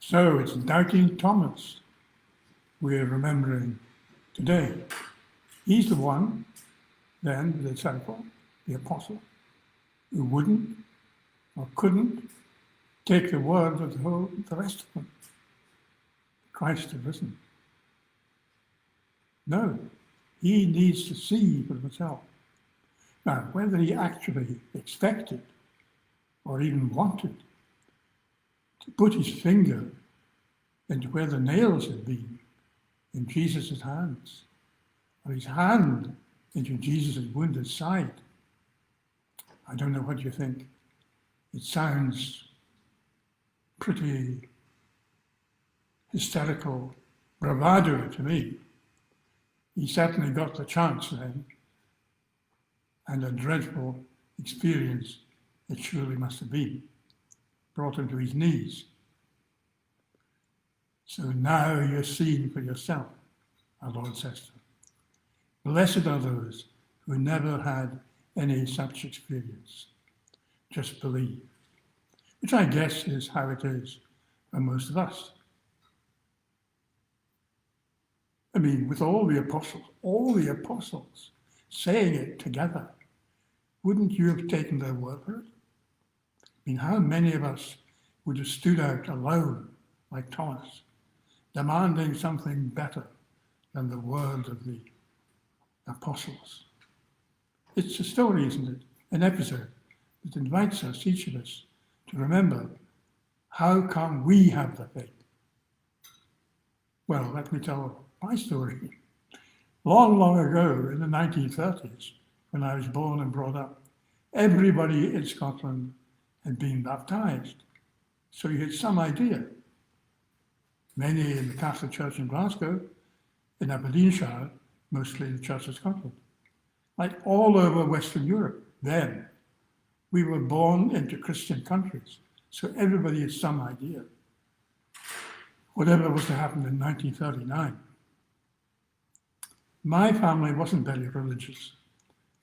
So it's doubting Thomas we're remembering today. He's the one, then, the disciple, the apostle, who wouldn't or couldn't take the word of the rest of them. Christ had risen. No, he needs to see for himself. Now, whether he actually expected or even wanted to put his finger into where the nails had been in Jesus' hands, or his hand into Jesus' wounded side, I don't know what you think. It sounds pretty hysterical bravado to me. He certainly got the chance then, and a dreadful experience it surely must have been, brought him to his knees. So now you're seeing for yourself, our Lord says to him. Blessed are those who never had any such experience. Just believe. Which I guess is how it is for most of us. I mean, with all the apostles saying it together, wouldn't you have taken their word for it? I mean, how many of us would have stood out alone, like Thomas, demanding something better than the word of the apostles? It's a story, isn't it? An episode that invites us, each of us, to remember, how come we have the faith? Well, let me tell my story. Long, long ago, in the 1930s, when I was born and brought up, everybody in Scotland had been baptized. So you had some idea. Many in the Catholic Church in Glasgow, in Aberdeenshire, mostly the Church of Scotland. Like all over Western Europe, then, we were born into Christian countries. So everybody had some idea. Whatever was to happen in 1939. My family wasn't very religious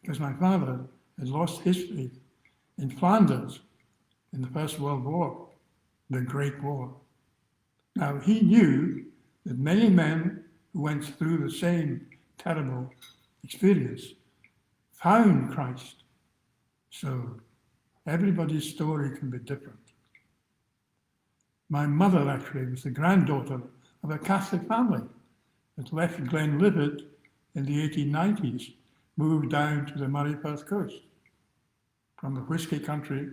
because my father had lost his faith in Flanders in the First World War, the Great War. Now, he knew that many men who went through the same terrible experience found Christ. So everybody's story can be different. My mother actually was the granddaughter of a Catholic family that left Glenlivet in the 1890s, moved down to the Murray Firth coast, from the whisky country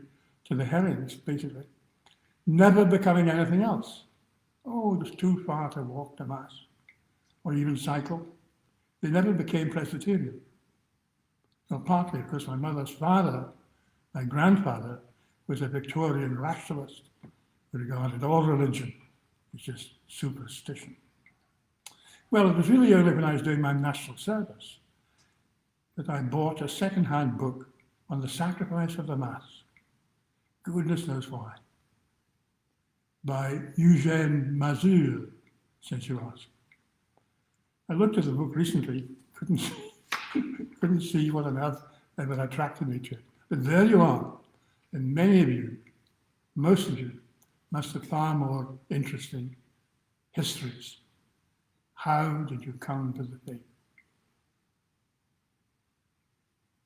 to the herrings, basically, never becoming anything else. Oh, it was too far to walk to Mass, or even cycle. They never became Presbyterian. Well, partly because my mother's father, my grandfather, was a Victorian rationalist who regarded all religion as just superstition. Well, it was really only when I was doing my national service that I bought a second-hand book on the sacrifice of the Mass. Goodness knows why. By Eugène Mazur, since you ask. I looked at the book recently, couldn't see what on earth ever attracted me to it. But there you are, and many of you, most of you, must have far more interesting histories. How did you come to the faith?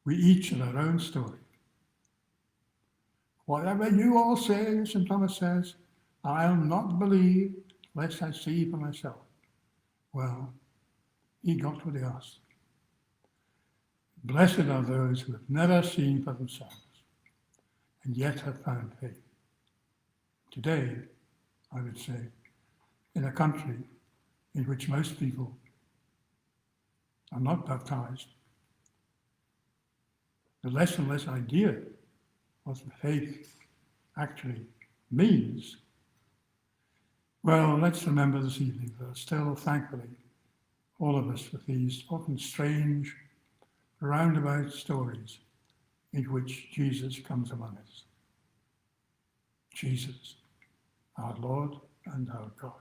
We each have our own story. Whatever you all say, St. Thomas says, I'll not believe lest I see for myself. Well, he got what he asked. Blessed are those who have never seen for themselves and yet have found faith. Today, I would say, in a country in which most people are not baptized, the less and less idea what faith actually means. Well, let's remember this evening that still, thankfully, all of us with these often strange, roundabout stories in which Jesus comes among us. Jesus, our Lord and our God.